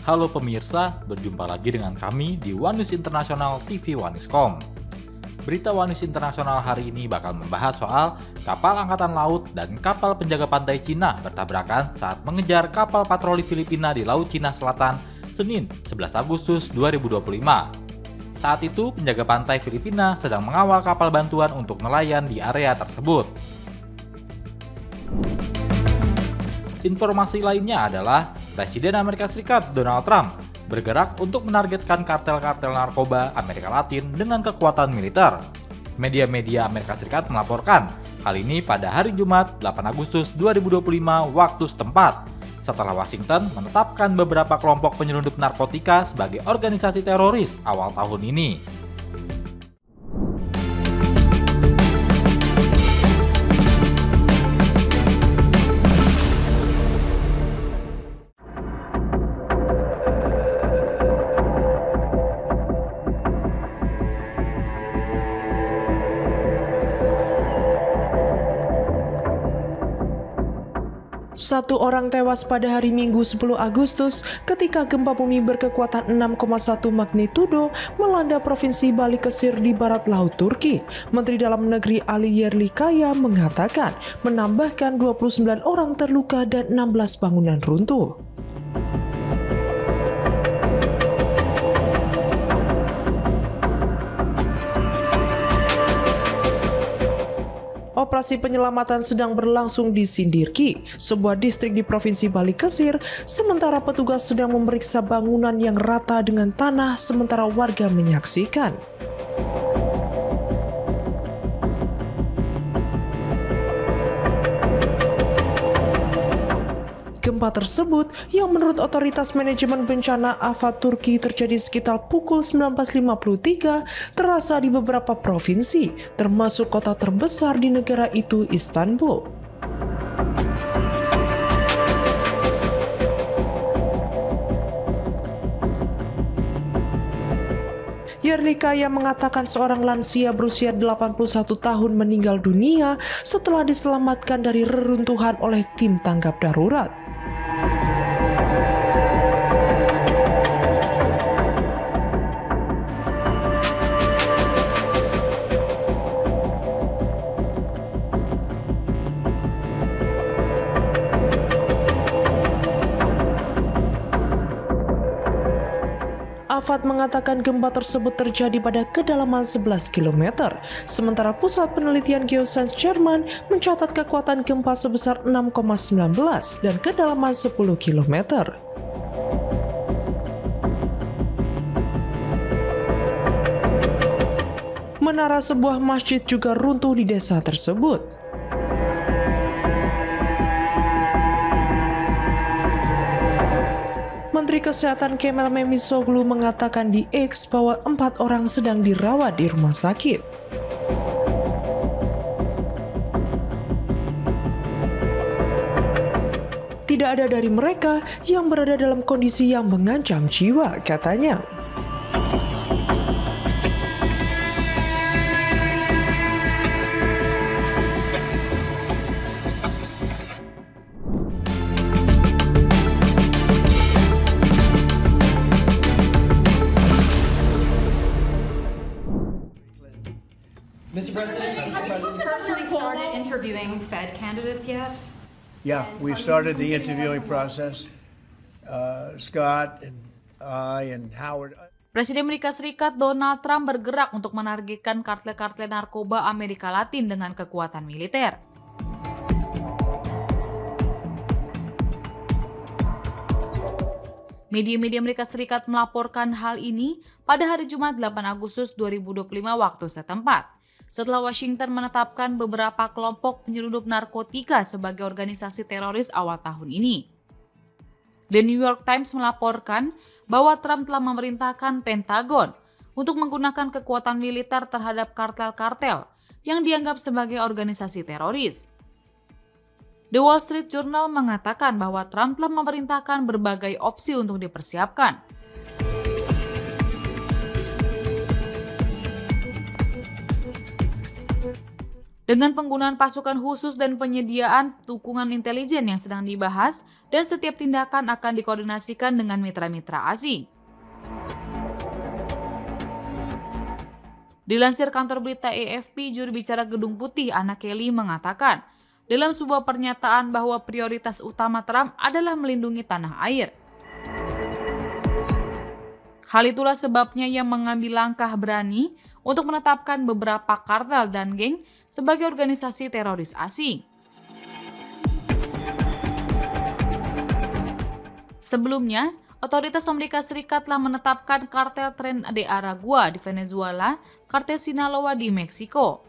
Halo pemirsa, berjumpa lagi dengan kami di One News International TV One.com. Berita One News International hari ini bakal membahas soal kapal angkatan laut dan kapal penjaga pantai Cina bertabrakan saat mengejar kapal patroli Filipina di Laut Cina Selatan Senin 11 Agustus 2025. Saat itu, penjaga pantai Filipina sedang mengawal kapal bantuan untuk nelayan di area tersebut. Informasi lainnya adalah Presiden Amerika Serikat Donald Trump bergerak untuk menargetkan kartel-kartel narkoba Amerika Latin dengan kekuatan militer. Media-media Amerika Serikat melaporkan hal ini pada hari Jumat 8 Agustus 2025 waktu setempat, setelah Washington menetapkan beberapa kelompok penyelundup narkotika sebagai organisasi teroris awal tahun ini. Satu orang tewas pada hari Minggu 10 Agustus ketika gempa bumi berkekuatan 6,1 magnitudo melanda Provinsi Balıkesir di barat laut Turki. Menteri Dalam Negeri Ali Yerlikaya mengatakan menambahkan 29 orang terluka dan 16 bangunan runtuh. Operasi penyelamatan sedang berlangsung di Sindirki, sebuah distrik di Provinsi Balıkesir, sementara petugas sedang memeriksa bangunan yang rata dengan tanah sementara warga menyaksikan. Gempa tersebut yang menurut Otoritas Manajemen Bencana Afat Turki terjadi sekitar pukul 19.53 terasa di beberapa provinsi, termasuk kota terbesar di negara itu, Istanbul. Yerlikaya mengatakan seorang lansia berusia 81 tahun meninggal dunia setelah diselamatkan dari reruntuhan oleh tim tanggap darurat. Afat mengatakan gempa tersebut terjadi pada kedalaman 11 km, sementara Pusat Penelitian Geoscience Jerman mencatat kekuatan gempa sebesar 6,19 dan kedalaman 10 km. Menara sebuah masjid juga runtuh di desa tersebut. Menteri Kesehatan Kemal Memisoglu mengatakan di X bahwa 4 orang sedang dirawat di rumah sakit. Tidak ada dari mereka yang berada dalam kondisi yang mengancam jiwa, katanya. Mr. President, Have you officially started interviewing Fed candidates yet? yeah, we've started the interviewing process. Scott and I and Howard. Presiden Amerika Serikat Donald Trump bergerak untuk menargetkan kartel-kartel narkoba Amerika Latin dengan kekuatan militer. Media-media Amerika Serikat melaporkan hal ini pada hari Jumat 8 Agustus 2025 waktu setempat, setelah Washington menetapkan beberapa kelompok penyelundup narkotika sebagai organisasi teroris awal tahun ini. The New York Times melaporkan bahwa Trump telah memerintahkan Pentagon untuk menggunakan kekuatan militer terhadap kartel-kartel yang dianggap sebagai organisasi teroris. The Wall Street Journal mengatakan bahwa Trump telah memerintahkan berbagai opsi untuk dipersiapkan. dengan penggunaan pasukan khusus dan penyediaan dukungan intelijen yang sedang dibahas, dan setiap tindakan akan dikoordinasikan dengan mitra-mitra asing. Dilansir kantor berita AFP, juru bicara Gedung Putih Anna Kelly mengatakan dalam sebuah pernyataan bahwa prioritas utama Trump adalah melindungi tanah air. Hal itulah sebabnya ia mengambil langkah berani untuk menetapkan beberapa kartel dan geng sebagai organisasi teroris asing. Sebelumnya, otoritas Amerika Serikat telah menetapkan kartel Tren de Aragua di Venezuela, kartel Sinaloa di Meksiko.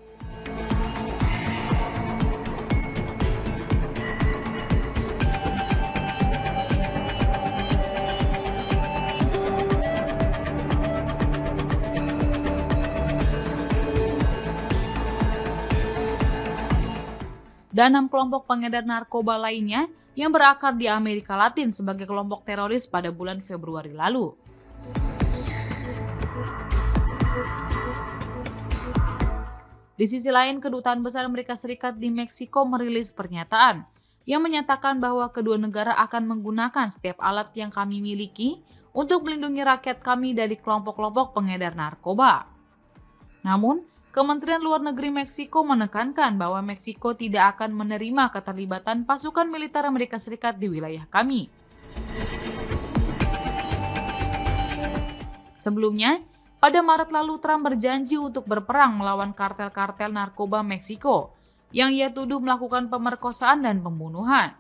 Dan 6 kelompok pengedar narkoba lainnya yang berakar di Amerika Latin sebagai kelompok teroris pada bulan Februari lalu. Di sisi lain, Kedutaan Besar Amerika Serikat di Meksiko merilis pernyataan yang menyatakan bahwa kedua negara akan menggunakan setiap alat yang kami miliki untuk melindungi rakyat kami dari kelompok-kelompok pengedar narkoba. Namun, Kementerian Luar Negeri Meksiko menekankan bahwa Meksiko tidak akan menerima keterlibatan pasukan militer Amerika Serikat di wilayah kami. Sebelumnya, pada Maret lalu Trump berjanji untuk berperang melawan kartel-kartel narkoba Meksiko yang ia tuduh melakukan pemerkosaan dan pembunuhan.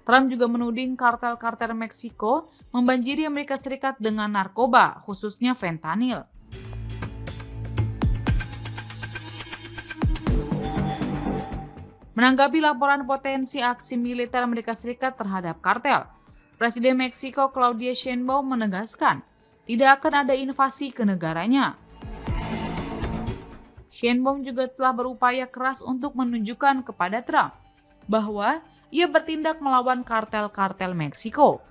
Trump juga menuding kartel-kartel Meksiko membanjiri Amerika Serikat dengan narkoba, khususnya fentanyl. Menanggapi laporan potensi aksi militer Amerika Serikat terhadap kartel, Presiden Meksiko Claudia Sheinbaum menegaskan tidak akan ada invasi ke negaranya. Sheinbaum juga telah berupaya keras untuk menunjukkan kepada Trump bahwa ia bertindak melawan kartel-kartel Meksiko.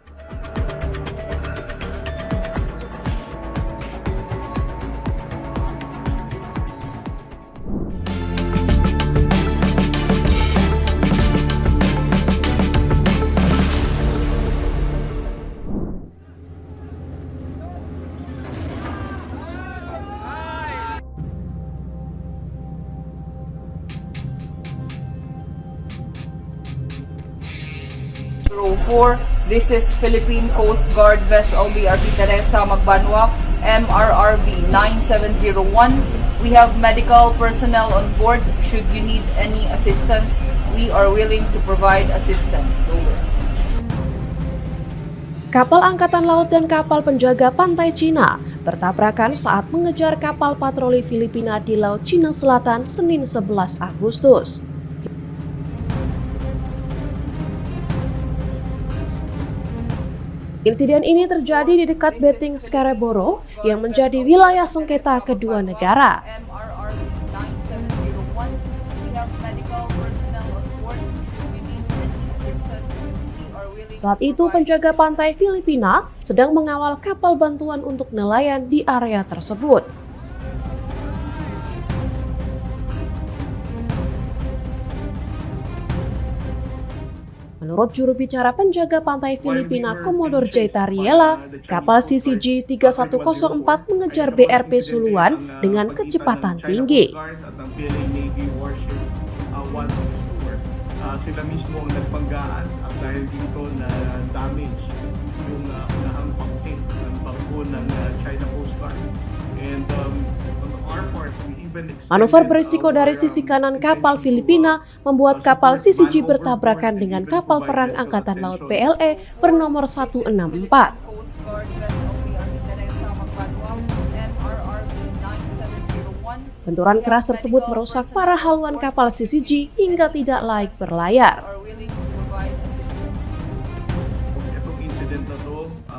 This is Philippine Coast Guard vessel BRP Teresa Magbanwa, MRRV 9701. We have medical personnel on board. Should you need any assistance, we are willing to provide assistance. Kapal Angkatan Laut dan kapal penjaga pantai Cina bertabrakan saat mengejar kapal patroli Filipina di Laut Cina Selatan Senin 11 Agustus. Insiden ini terjadi di dekat Beting Scarborough yang menjadi wilayah sengketa kedua negara. Saat itu penjaga pantai Filipina sedang mengawal kapal bantuan untuk nelayan di area tersebut. Menurut juru bicara penjaga pantai Filipina Komodor Jaitariela, kapal CCG 3104 mengejar BRP Suluan dengan kecepatan tinggi. Sila mismo ang nagpanggaan at dahil dito na damage yung unahang pangkin ng bangko ng China Coast Guard. And on our part, we even manuver berisiko dari sisi kanan kapal Filipina membuat kapal CCG bertabrakan dengan kapal perang Angkatan Laut PLE bernomor 164. Benturan keras tersebut merusak parah haluan kapal CCG hingga tidak laik berlayar.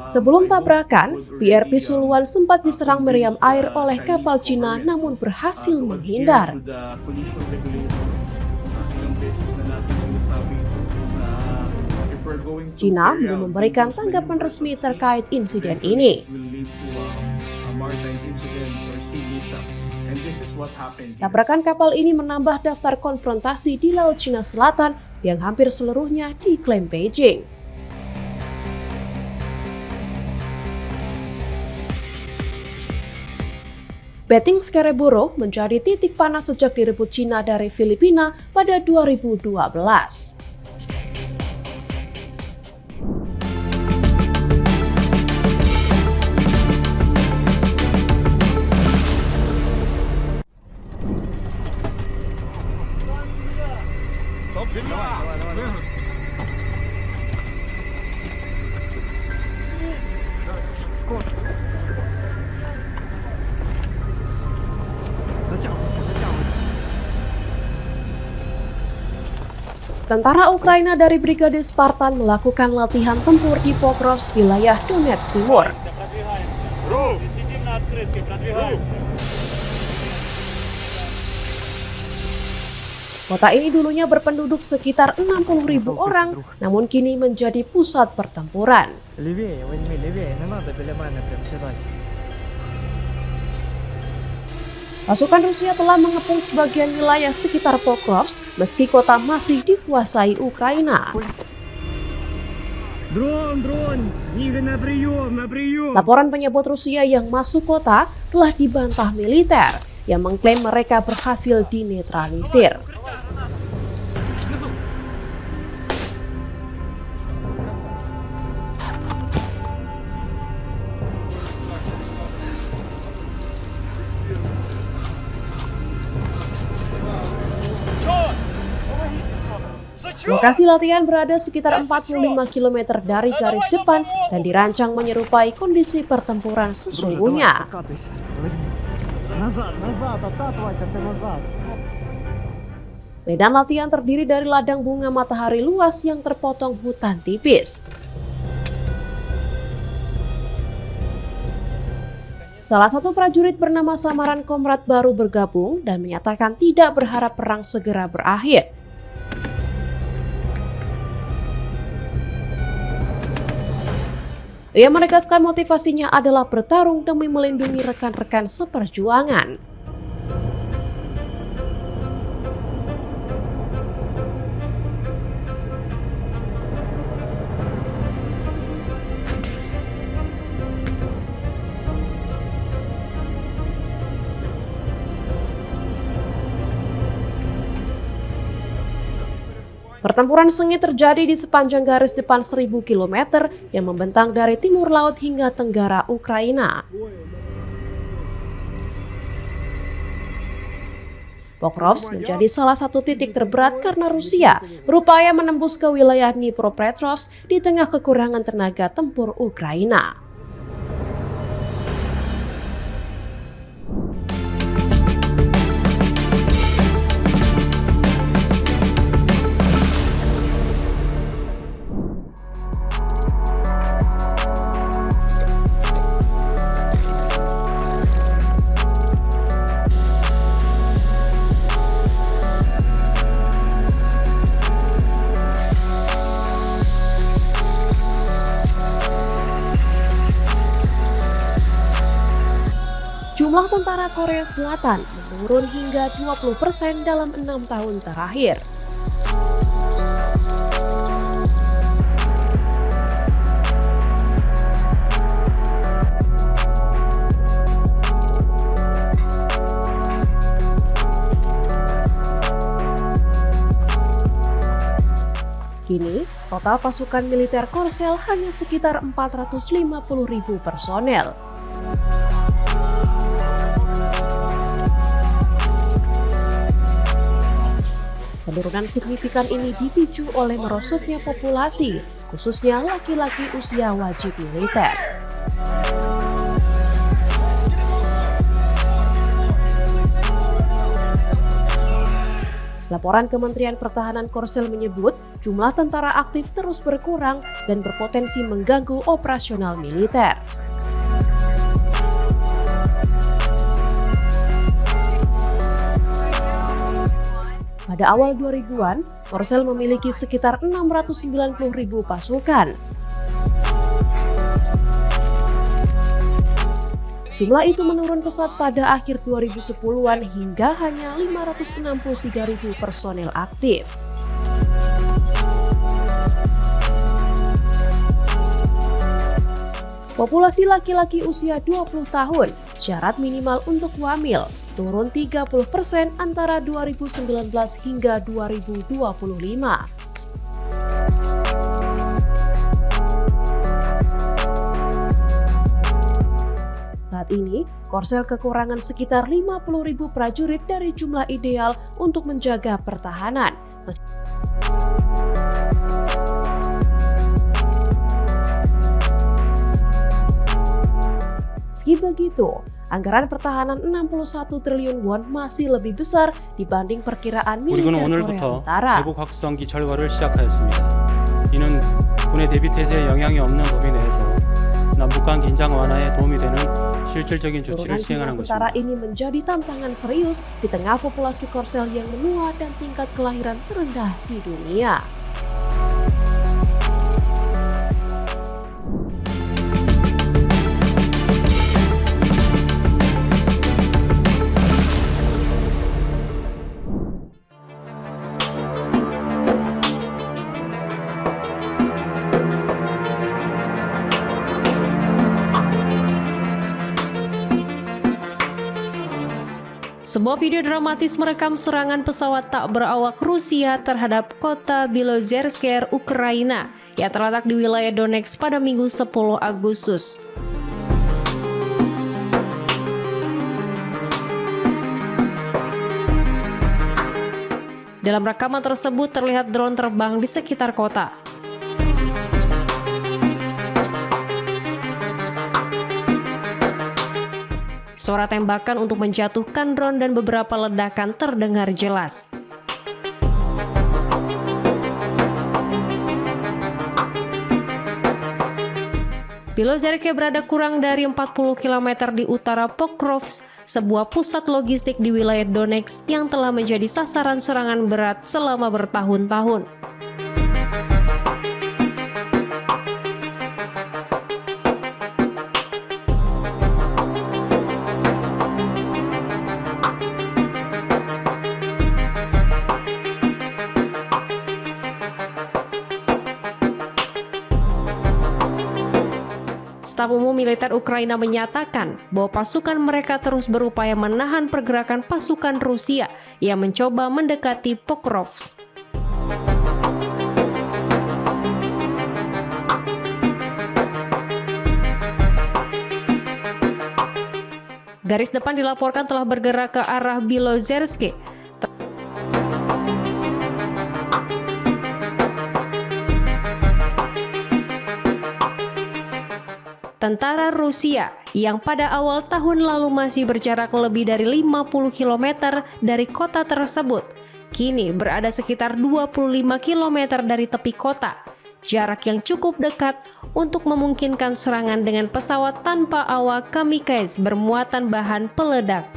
Sebelum tabrakan, BRP Suluan sempat diserang meriam air oleh kapal Cina namun berhasil menghindar. Cina belum memberikan tanggapan resmi terkait insiden ini. And this is what happened here. Tabrakan kapal ini menambah daftar konfrontasi di Laut Cina Selatan yang hampir seluruhnya diklaim Beijing. Beting Scarborough menjadi titik panas sejak direbut Cina dari Filipina pada 2012. Tentara Ukraina dari Brigade Spartan melakukan latihan tempur di Pokrovsk, wilayah Donetsk Timur. Kota ini dulunya berpenduduk sekitar 60.000 orang, namun kini menjadi pusat pertempuran. Pasukan Rusia telah mengepung sebagian wilayah sekitar Pokrovsk, meski kota masih dikuasai Ukraina. Laporan penyebut Rusia yang masuk kota telah dibantah militer, yang mengklaim mereka berhasil dinetralisir. Lokasi latihan berada sekitar 45 km dari garis depan dan dirancang menyerupai kondisi pertempuran sesungguhnya. Medan latihan terdiri dari ladang bunga matahari luas yang terpotong hutan tipis. Salah satu prajurit bernama samaran Komrad baru bergabung dan menyatakan tidak berharap perang segera berakhir. Ia menegaskan motivasinya adalah bertarung demi melindungi rekan-rekan seperjuangan. Pertempuran sengit terjadi di sepanjang garis depan 1000 km yang membentang dari timur laut hingga tenggara Ukraina. Pokrovsk menjadi salah satu titik terberat karena Rusia berupaya menembus ke wilayah Dnipropetrovsk di tengah kekurangan tenaga tempur Ukraina. Jumlah tentara Korea Selatan menurun hingga 20% dalam 6 tahun terakhir. Kini, total pasukan militer Korsel hanya sekitar 450.000 personel. Penurunan signifikan ini dipicu oleh merosotnya populasi, khususnya laki-laki usia wajib militer. Laporan Kementerian Pertahanan Korsel menyebut jumlah tentara aktif terus berkurang dan berpotensi mengganggu operasional militer. Pada awal 2000-an, Korsel memiliki sekitar 690.000 pasukan. Jumlah itu menurun pesat pada akhir 2010-an hingga hanya 563.000 personel aktif. Populasi laki-laki usia 20 tahun, syarat minimal untuk hamil, turun 30% antara 2019 hingga 2025. Saat ini, Korsel kekurangan sekitar 50.000 prajurit dari jumlah ideal untuk menjaga pertahanan. Meski begitu, anggaran pertahanan 61 triliun won masih lebih besar dibanding perkiraan militer Korea Utara. 대북 확성기 철거를 시작하였습니다. 이는 군의 대비 태세에 영향이 없는 범위 내에서 남북 간 긴장 완화에 도움이 되는 실질적인 조치를 시행하는 utara 것입니다. ini menjadi tantangan serius di tengah populasi Korsel yang menua dan tingkat kelahiran terendah di dunia. Sebuah video dramatis merekam serangan pesawat tak berawak Rusia terhadap kota Belozersk, Ukraina, yang terletak di wilayah Donetsk pada Minggu 10 Agustus. Dalam rekaman tersebut terlihat drone terbang di sekitar kota. Suara tembakan untuk menjatuhkan drone dan beberapa ledakan terdengar jelas. Belozersk berada kurang dari 40 km di utara Pokrovsk, sebuah pusat logistik di wilayah Donetsk yang telah menjadi sasaran serangan berat selama bertahun-tahun. Staf Umum Militer Ukraina menyatakan bahwa pasukan mereka terus berupaya menahan pergerakan pasukan Rusia yang mencoba mendekati Pokrovsk. Garis depan dilaporkan telah bergerak ke arah Belozersk. Tentara Rusia yang pada awal tahun lalu masih berjarak lebih dari 50 km dari kota tersebut, kini berada sekitar 25 km dari tepi kota, jarak yang cukup dekat untuk memungkinkan serangan dengan pesawat tanpa awak kamikaze bermuatan bahan peledak.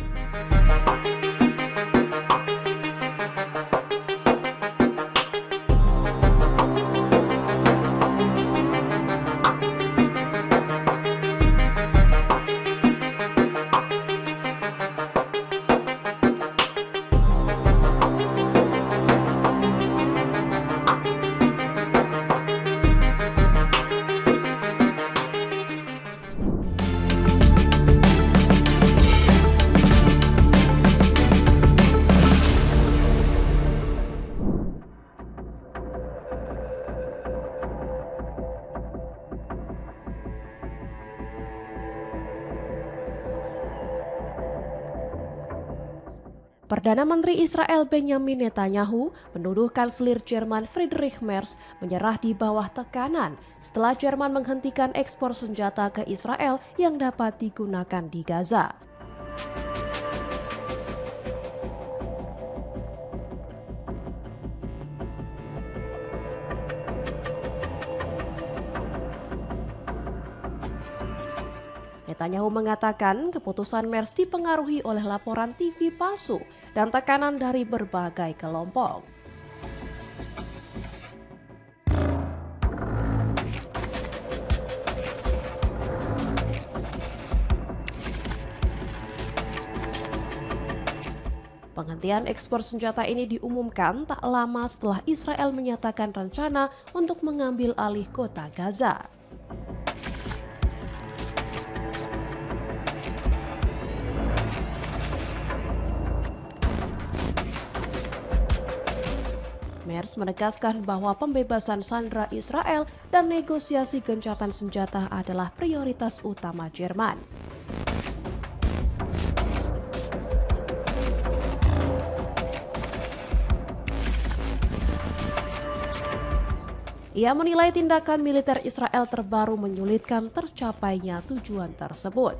Perdana Menteri Israel Benjamin Netanyahu menuduh Kanselir Jerman Friedrich Merz menyerah di bawah tekanan setelah Jerman menghentikan ekspor senjata ke Israel yang dapat digunakan di Gaza. Netanyahu mengatakan keputusan Merz dipengaruhi oleh laporan TV palsu dan tekanan dari berbagai kelompok. Penghentian ekspor senjata ini diumumkan tak lama setelah Israel menyatakan rencana untuk mengambil alih kota Gaza. Merz menegaskan bahwa pembebasan sandera Israel dan negosiasi gencatan senjata adalah prioritas utama Jerman. Ia menilai tindakan militer Israel terbaru menyulitkan tercapainya tujuan tersebut.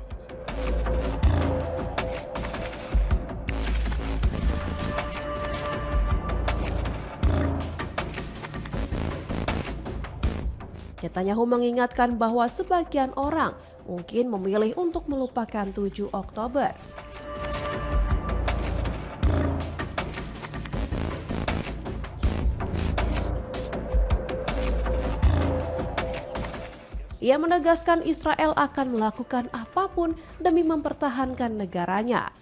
Netanyahu mengingatkan bahwa sebagian orang mungkin memilih untuk melupakan 7 Oktober. Ia menegaskan Israel akan melakukan apapun demi mempertahankan negaranya.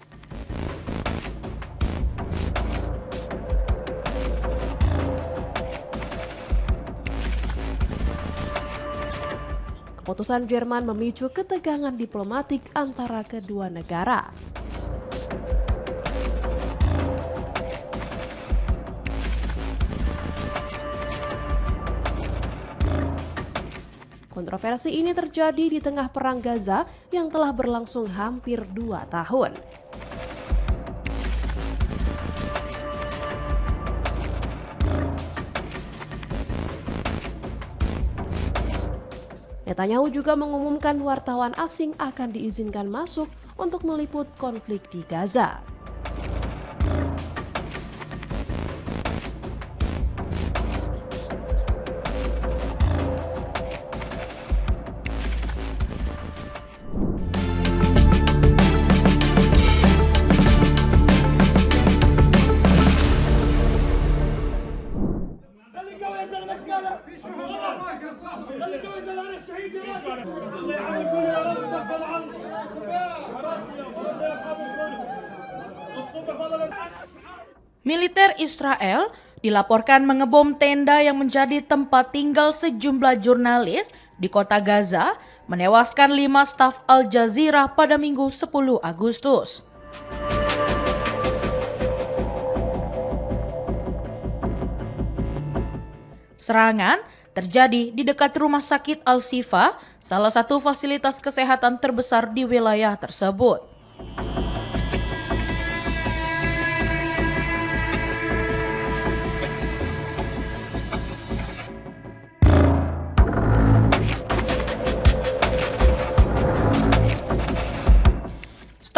Keputusan Jerman memicu ketegangan diplomatik antara kedua negara. Kontroversi ini terjadi di tengah perang Gaza yang telah berlangsung hampir 2 tahun. Netanyahu juga mengumumkan wartawan asing akan diizinkan masuk untuk meliput konflik di Gaza. Militer Israel dilaporkan mengebom tenda yang menjadi tempat tinggal sejumlah jurnalis di kota Gaza, menewaskan 5 staf Al Jazeera pada Minggu 10 Agustus. Serangan terjadi di dekat rumah sakit Al-Shifa, salah satu fasilitas kesehatan terbesar di wilayah tersebut.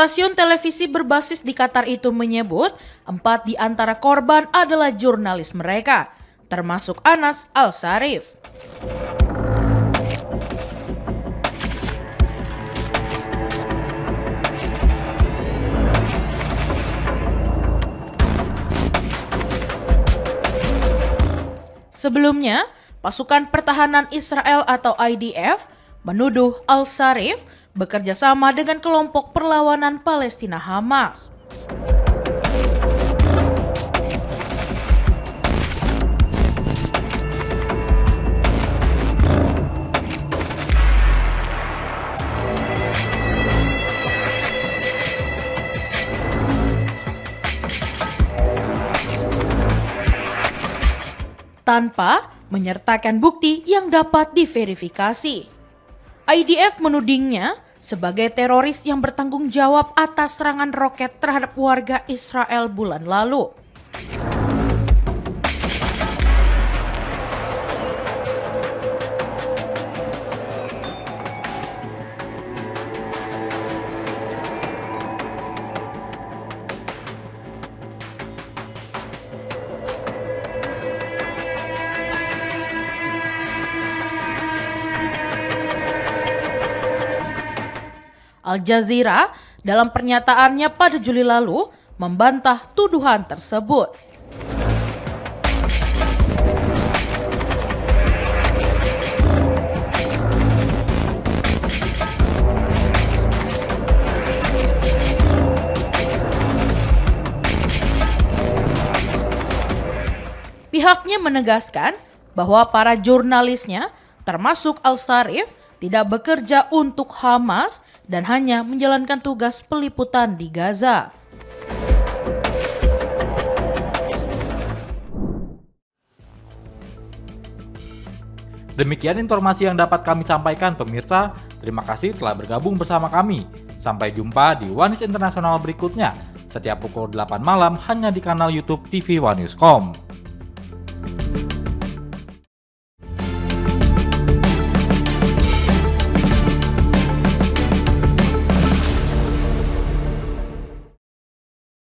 Stasiun televisi berbasis di Qatar itu menyebut 4 di antara korban adalah jurnalis mereka, termasuk Anas Al-Sharif. Sebelumnya, pasukan pertahanan Israel atau IDF menuduh Al-Sharif bekerja sama dengan kelompok perlawanan Palestina Hamas. Tanpa menyertakan bukti yang dapat diverifikasi. IDF menudingnya sebagai teroris yang bertanggung jawab atas serangan roket terhadap warga Israel bulan lalu. Al Jazeera dalam pernyataannya pada Juli lalu membantah tuduhan tersebut. menegaskan bahwa para jurnalisnya, termasuk Al-Sharif, tidak bekerja untuk Hamas dan hanya menjalankan tugas peliputan di Gaza. Demikian informasi yang dapat kami sampaikan pemirsa. Terima kasih telah bergabung bersama kami. Sampai jumpa di One News Internasional berikutnya. Setiap pukul 8 malam hanya di kanal YouTube TV One News.com.